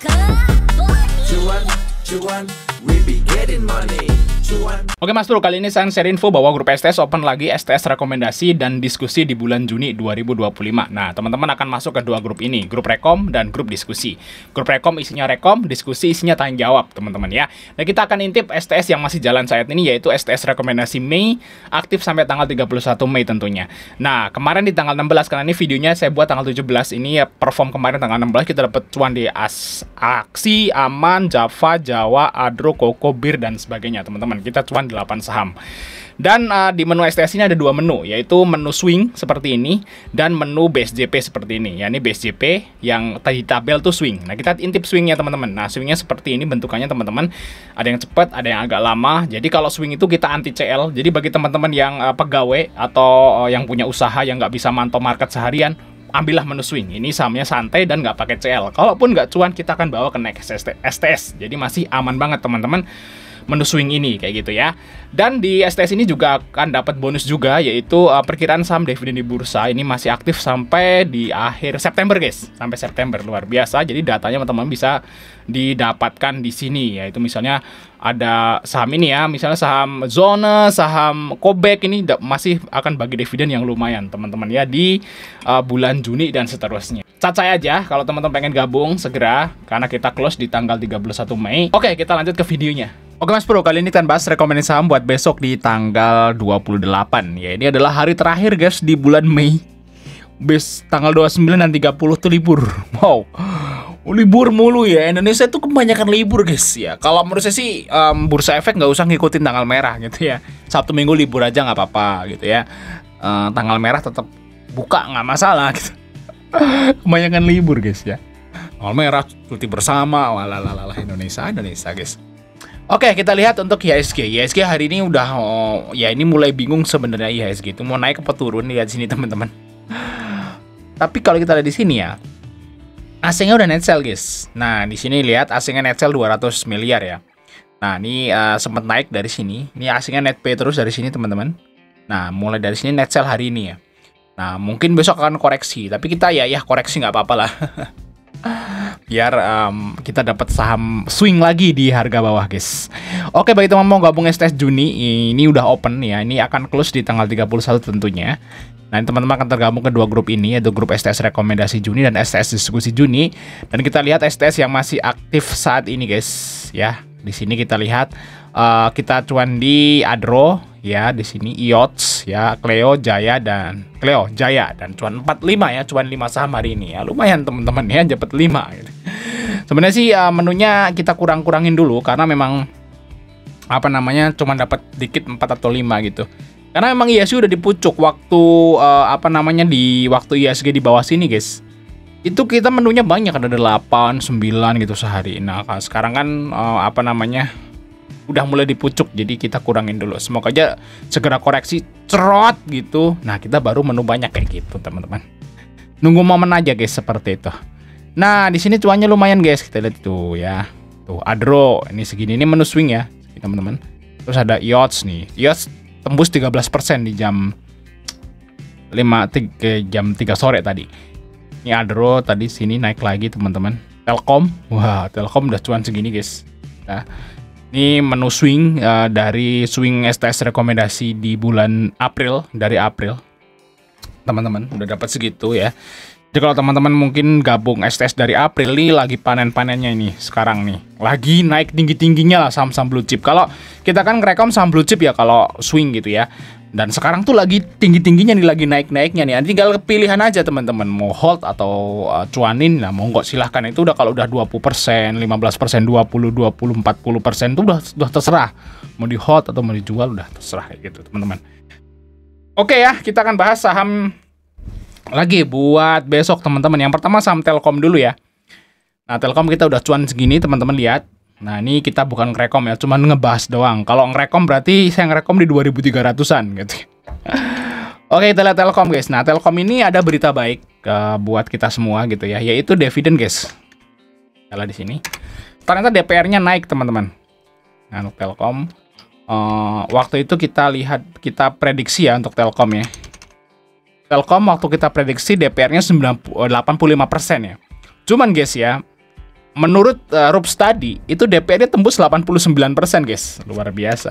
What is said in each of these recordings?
Cuan, cuan, we be getting money. Cuan. Oke Mas Bro, kali ini saya share info bahwa grup STS open lagi STS rekomendasi dan diskusi di bulan Juni 2025. Nah, teman-teman akan masuk ke dua grup ini, grup rekom dan grup diskusi. Grup rekom isinya rekom, diskusi isinya tanya jawab, teman-teman ya. Nah, kita akan intip STS yang masih jalan saat ini, yaitu STS rekomendasi Mei, aktif sampai tanggal 31 Mei tentunya. Nah, kemarin di tanggal 16, karena ini videonya saya buat tanggal 17, ini ya perform kemarin tanggal 16, kita dapat cuan di Aksi, Aman, Java, Jawa, Adro, Koko, Bir, dan sebagainya, teman-teman. Kita cuan 8 saham. Dan di menu STS ini ada dua menu, yaitu menu swing seperti ini dan menu base JP seperti ini. Ya, ini base JP yang tadi tabel tuh swing. Nah, kita intip swingnya teman-teman. Nah, swingnya seperti ini bentukannya teman-teman. Ada yang cepat, ada yang agak lama. Jadi kalau swing itu kita anti CL. Jadi bagi teman-teman yang pegawai atau yang punya usaha yang nggak bisa mantau market seharian, ambillah menu swing. Ini sahamnya santai dan nggak pakai CL. Kalaupun nggak cuan, kita akan bawa ke next STS. Jadi masih aman banget teman-teman menu swing ini kayak gitu ya. Dan di STS ini juga akan dapat bonus juga, yaitu perkiraan saham dividen di bursa ini masih aktif sampai di akhir September guys, sampai September, luar biasa. Jadi datanya teman-teman bisa didapatkan di sini, yaitu misalnya ada saham ini ya, misalnya saham Zona, saham Kobek ini masih akan bagi dividen yang lumayan teman-teman ya di bulan Juni dan seterusnya. Cacai aja kalau teman-teman pengen gabung segera, karena kita close di tanggal 31 Mei. Oke, kita lanjut ke videonya. Oke Mas Bro, kali ini kita bahas rekomendasi saham buat besok di tanggal 28. Ya, ini adalah hari terakhir guys di bulan Mei. Tanggal 29 dan 30 tuh libur. Wow, libur mulu ya. Indonesia tuh kebanyakan libur guys ya. Kalau menurut saya sih Bursa Efek nggak usah ngikutin tanggal merah gitu ya. Sabtu Minggu libur aja nggak apa-apa gitu ya. Tanggal merah tetap buka nggak masalah gitu. Kebanyakan libur guys ya. Tanggal merah, cuti bersama, walalala Indonesia guys. Oke, kita lihat untuk IHSG. IHSG hari ini udah ya ini mulai bingung sebenarnya IHSG itu mau naik apa turun, lihat sini teman-teman. Tapi kalau kita lihat di sini ya, asingnya udah net sell guys. Nah, di sini lihat asingnya net sell 200 miliar ya. Nah, ini sempat naik dari sini. Ini asingnya net pay terus dari sini teman-teman. Nah, mulai dari sini net sell hari ini ya. Nah, mungkin besok akan koreksi, tapi kita ya koreksi nggak apa-apa lah. Biar kita dapat saham swing lagi di harga bawah guys. Oke, bagi teman mau gabung STS Juni, ini udah open ya. Ini akan close di tanggal 31 tentunya. Nah, teman-teman akan tergabung ke dua grup ini, yaitu grup STS rekomendasi Juni dan STS diskusi Juni. Dan kita lihat STS yang masih aktif saat ini guys ya. Di sini kita lihat kita cuan di Adro ya, di sini IOTS ya, Cleo Jaya dan cuan 45 ya, cuan 5 saham hari ini ya. Lumayan teman-teman ya, dapat 5 gitu. Sebenarnya sih menunya kita kurangin dulu karena memang apa namanya cuma dapat dikit 4 atau 5 gitu. Karena memang IHSG udah dipucuk waktu di waktu IHSG di bawah sini guys. Itu kita menunya banyak, ada 8, 9 gitu sehari. Nah, sekarang kan udah mulai dipucuk, jadi kita kurangin dulu. Semoga aja segera koreksi cerot gitu. Nah, kita baru menu banyak kayak gitu, teman-teman. Nunggu momen aja guys seperti itu. Nah, di sini cuannya lumayan guys. Kita lihat tuh ya. Tuh, Adro ini segini, ini menu swing ya, teman-teman. Terus ada IOTS nih. IOTS tembus 13% di jam 3 sore tadi. Ini Adro tadi sini naik lagi, teman-teman. Telkom. Wah, Telkom udah cuan segini guys. Nah, ini menu swing dari swing STS rekomendasi di bulan April, dari April. Teman-teman udah dapat segitu ya. Jadi kalau teman-teman mungkin gabung STS dari April nih, lagi panen-panennya ini sekarang nih. Lagi naik tinggi-tingginya lah saham-saham blue chip. Kalau kita kan ngerekom saham blue chip ya kalau swing gitu ya. Dan sekarang tuh lagi tinggi-tingginya nih, lagi naik-naiknya nih. Nanti tinggal pilihan aja teman-teman, mau hold atau cuanin. Nah, monggo silahkan. Itu udah kalau udah 20%, 15%, 20, 40% itu udah terserah. Mau di hold atau mau dijual udah terserah gitu teman-teman. Oke ya, kita akan bahas saham lagi buat besok teman-teman. Yang pertama saham Telkom dulu ya. Nah, Telkom kita udah cuan segini teman-teman, lihat. Nah, ini kita bukan ngerekom ya, cuman ngebahas doang. Kalau ngerekom berarti saya ngerekom di 2300-an gitu. Oke, kita lihat Telkom guys. Nah, Telkom ini ada berita baik buat kita semua gitu ya, yaitu dividen guys. Kalau di sini ternyata DPR-nya naik teman-teman. Nah, untuk Telkom waktu itu kita prediksi ya untuk Telkom ya. Telkom waktu kita prediksi DPR-nya 85% ya. Cuman guys ya, menurut Rups tadi itu DPR-nya tembus 89%, guys. Luar biasa.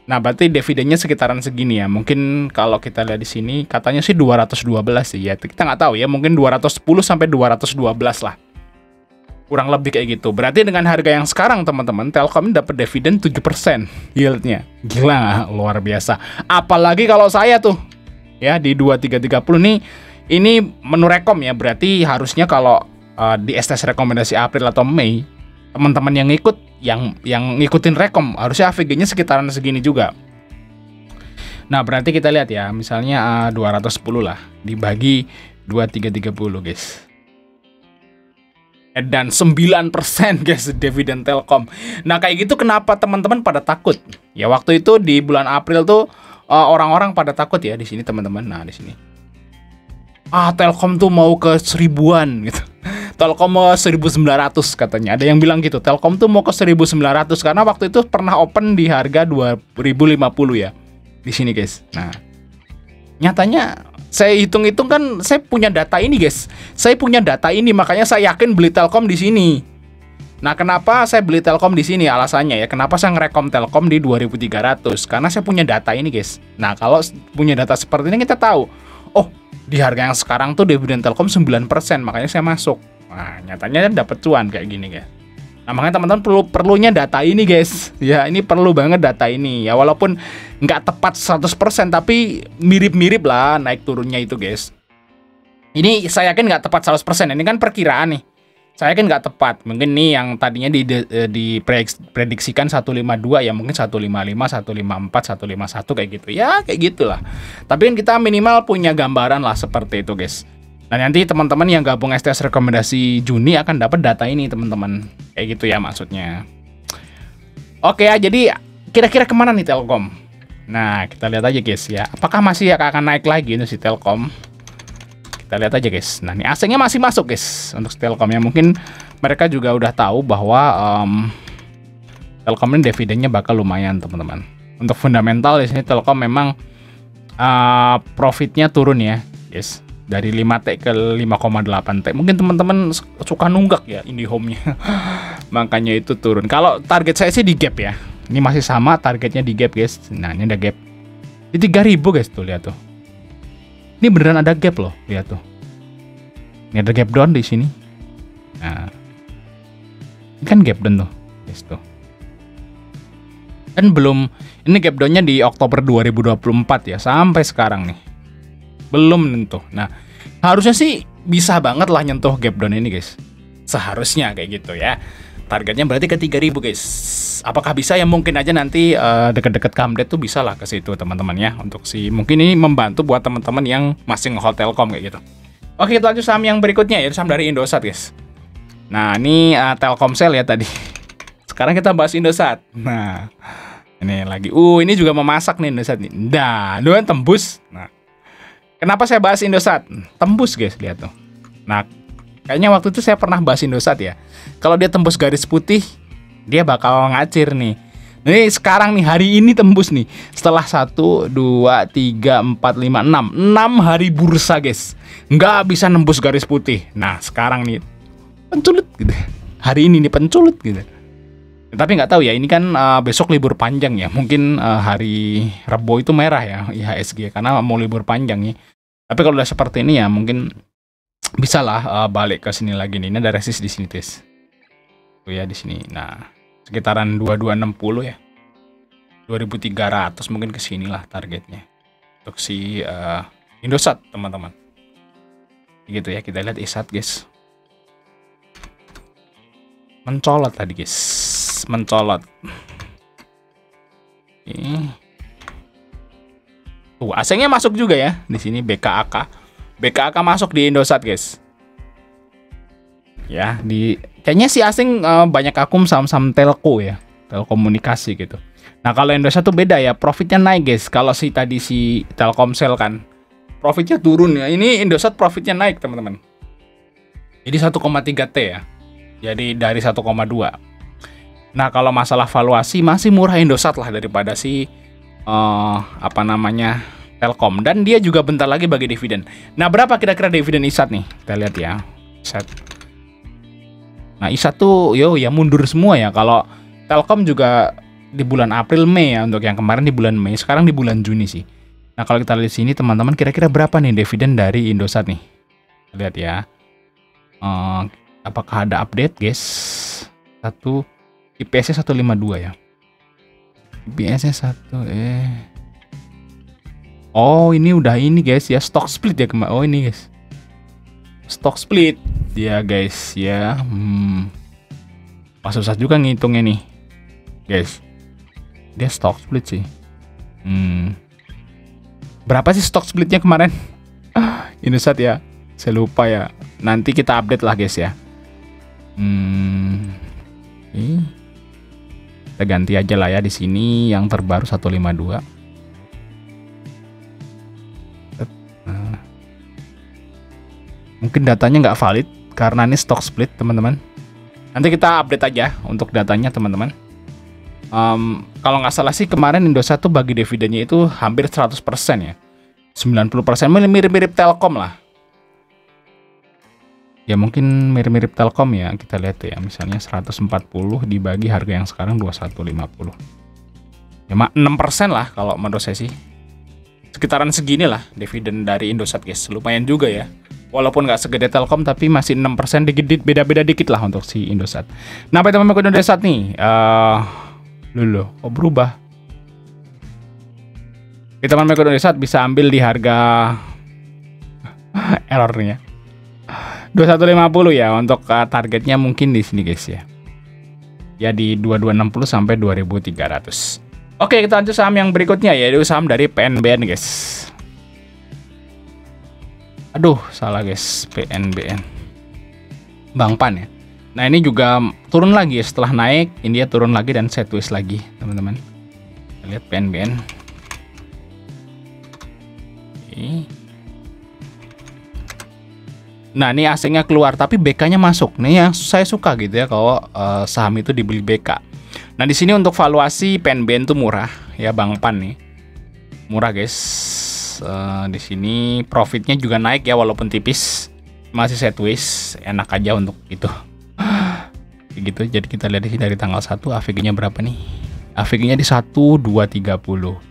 Nah, berarti dividennya sekitaran segini ya. Mungkin kalau kita lihat di sini katanya sih 212 sih ya. Kita nggak tahu ya, mungkin 210 sampai 212 lah. Kurang lebih kayak gitu. Berarti dengan harga yang sekarang teman-teman, Telkom dapat dividen 7% yieldnya. Gila nggak? Luar biasa. Apalagi kalau saya tuh ya di 2330 nih, ini menu rekom ya. Berarti harusnya kalau di STS rekomendasi April atau Mei, teman-teman yang ngikut yang ngikutin rekom harusnya AVG-nya sekitaran segini juga. Nah, berarti kita lihat ya, misalnya 210 lah dibagi 2330, guys. Dan 9% guys dividen Telkom. Nah, kayak gitu kenapa teman-teman pada takut? Ya waktu itu di bulan April tuh orang-orang pada takut ya di sini teman-teman. Nah, di sini. Telkom tuh mau ke 1000-an gitu. Telkom mau 1900 katanya. Ada yang bilang gitu, Telkom tuh mau ke 1900 karena waktu itu pernah open di harga 2050 ya. Di sini, guys. Nah, nyatanya saya hitung-hitung kan saya punya data ini, guys. Saya punya data ini, makanya saya yakin beli Telkom di sini. Nah, kenapa saya beli Telkom di sini? Alasannya ya, kenapa saya ngerekom Telkom di 2300? Karena saya punya data ini, guys. Nah, kalau punya data seperti ini kita tahu, oh, di harga yang sekarang tuh dividen Telkom 9%, makanya saya masuk. Nah, nyatanya dapat cuan kayak gini, guys. Nah, makanya teman-teman perlunya data ini, guys. Ya, ini perlu banget data ini. Ya, walaupun nggak tepat 100%, tapi mirip-mirip lah naik turunnya itu, guys. Ini saya yakin nggak tepat 100%. Ini kan perkiraan nih. Saya yakin nggak tepat. Mungkin nih yang tadinya diprediksikan 152 ya mungkin 155, 154, 151 kayak gitu. Ya, kayak gitulah. Tapi kan kita minimal punya gambaran lah seperti itu, guys. Nah, nanti teman-teman yang gabung STS rekomendasi Juni akan dapat data ini, teman-teman. Kayak gitu ya maksudnya. Oke ya, jadi kira-kira kemana nih Telkom? Nah, kita lihat aja, guys ya. Apakah masih akan naik lagi ini si Telkom? Kita lihat aja, guys. Nah, ini asingnya masih masuk, guys, untuk Telkom ya. Mungkin mereka juga udah tahu bahwa Telkom ini dividennya bakal lumayan, teman-teman. Untuk fundamental di sini Telkom memang profitnya turun ya, guys. Dari 5T ke 5,8T. Mungkin teman-teman suka nunggak ya IndiHome-nya. Makanya itu turun. Kalau target saya sih di gap ya. Ini masih sama targetnya di gap, guys. Nah, ini ada gap. Di 3000, guys, tuh lihat tuh. Ini beneran ada gap loh, lihat tuh. Ini ada gap down di sini. Nah. Ini kan gap down tuh, guys tuh. Kan belum, ini gap down-nya di Oktober 2024 ya, sampai sekarang nih. Belum nyentuh. Nah, harusnya sih bisa banget lah nyentuh gap down ini, guys. Seharusnya kayak gitu ya. Targetnya berarti ke 3000, guys. Apakah bisa? Ya mungkin aja nanti deket-deket comeback tuh bisa lah ke situ, teman-teman ya. Untuk mungkin ini membantu buat teman-teman yang masih nge-hold Telkom kayak gitu. Oke, kita lanjut saham yang berikutnya ya, saham dari Indosat, guys. Nah, ini Telkomsel ya tadi. Sekarang kita bahas Indosat. Nah, ini lagi. Ini juga memasak nih Indosat nih. Nah, doan tembus. Nah, kenapa saya bahas Indosat? Tembus, guys, lihat tuh. Nah, kayaknya waktu itu saya pernah bahas Indosat ya. Kalau dia tembus garis putih, dia bakal ngacir nih. Ini sekarang nih, hari ini tembus nih. Setelah 1, 2, 3, 4, 5, 6 hari bursa, guys. Nggak bisa nembus garis putih. Nah, sekarang nih penculut gitu. Hari ini nih penculut gitu. Tapi nggak tahu ya, ini kan besok libur panjang ya. Mungkin hari Rabu itu merah ya IHSG karena mau libur panjang nih. Tapi kalau udah seperti ini ya mungkin bisa lah balik ke sini lagi nih. Ini ada resist di sini, guys. Tuh ya di sini. Nah, sekitaran 2260 ya. 2300 mungkin ke sini lah targetnya. Untuk si Indosat, teman-teman. Gitu ya, kita lihat ISAT, guys. Mencolot tadi, guys. Mencolot. Tuh, asingnya masuk juga ya di sini BKAK. BKAK masuk di Indosat, guys. Ya, kayaknya si asing banyak akum saham-saham telco ya, telekomunikasi gitu. Nah, kalau Indosat tuh beda ya, profitnya naik, guys. Kalau tadi si Telkomsel kan profitnya turun ya. Ini Indosat profitnya naik, teman-teman. Jadi 1,3T ya. Jadi dari 1,2. Nah, kalau masalah valuasi masih murah Indosat lah daripada si Telkom, dan dia juga bentar lagi bagi dividen. Nah, berapa kira-kira dividen ISAT nih? Kita lihat ya. ISAT. Nah, I1 yo ya mundur semua ya. Kalau Telkom juga di bulan April Mei ya, untuk yang kemarin di bulan Mei, sekarang di bulan Juni sih. Nah, kalau kita lihat di sini teman-teman, kira-kira berapa nih dividen dari Indosat nih? Lihat ya. Apakah ada update, guys? IPS-nya 152 ya. IPS-nya 1 Oh, ini udah ini guys ya, stock split ya kemarin. Oh, ini guys. Stock split. Ya guys ya. Susah juga ngitungnya nih. Guys. Dia stock split sih. Berapa sih stock splitnya kemarin? Indosat ya. Saya lupa ya. Nanti kita update lah guys ya. Kita ganti aja lah ya di sini yang terbaru 152. Mungkin datanya nggak valid karena ini stock split teman-teman. Nanti kita update aja untuk datanya teman-teman. Kalau nggak salah sih kemarin Indosat tuh bagi dividennya itu hampir 100% ya. 90% mirip-mirip Telkom lah. Ya mungkin mirip-mirip Telkom ya. Kita lihat ya, misalnya 140 dibagi harga yang sekarang 2150. Ya 6% lah kalau menurut saya sih. Sekitaran segini lah dividen dari Indosat guys. Lumayan juga ya. Walaupun nggak segede Telkom tapi masih 6% dikit, beda-beda dikit lah untuk si Indosat. Nah, apa teman-teman Indosat nih? Berubah. Kita teman-teman Indosat bisa ambil di harga errornya 2150 ya untuk targetnya mungkin di sini guys ya. Ya di 2260 sampai 2300. Oke, kita lanjut saham yang berikutnya yaitu saham dari PNBN guys. Aduh, salah guys, PNBN. Bang Pan ya. Nah, ini juga turun lagi ya, setelah naik, ini dia turun lagi dan sideways lagi, teman-teman. Kita lihat PNBN. Oke. Nah, ini asingnya keluar tapi BK-nya masuk. Nih yang saya suka gitu ya kalau saham itu dibeli BK. Nah, di sini untuk valuasi PNBN tuh murah ya, Bang Pan nih. Murah, guys. Di sini profitnya juga naik ya walaupun tipis, masih sideways, enak aja untuk itu. Gitu. Jadi kita lihat di sini dari tanggal 1 AVG-nya berapa nih? AVG-nya di 1230.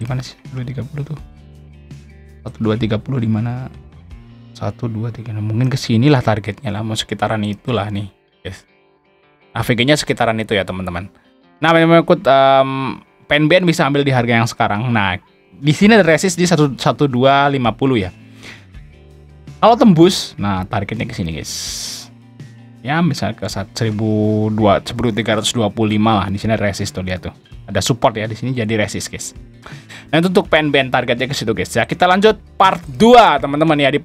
Di mana sih 1230 tuh? 1230 di mana? 123. Mungkin ke sini lah targetnya lah, mau sekitaran itulah nih, guys. AVG-nya sekitaran itu ya, teman-teman. Nah, memang ikut PNBN bisa ambil di harga yang sekarang. Nah, di sini ada resist di 1250 ya. Kalau tembus, nah targetnya ke sini guys. Ya, misalnya ke 1325 lah. Di sini ada resist tuh, lihat tuh. Ada support ya di sini jadi resist guys. Nah, itu untuk PNBN targetnya ke situ guys. Ya, kita lanjut part 2 teman-teman ya. Di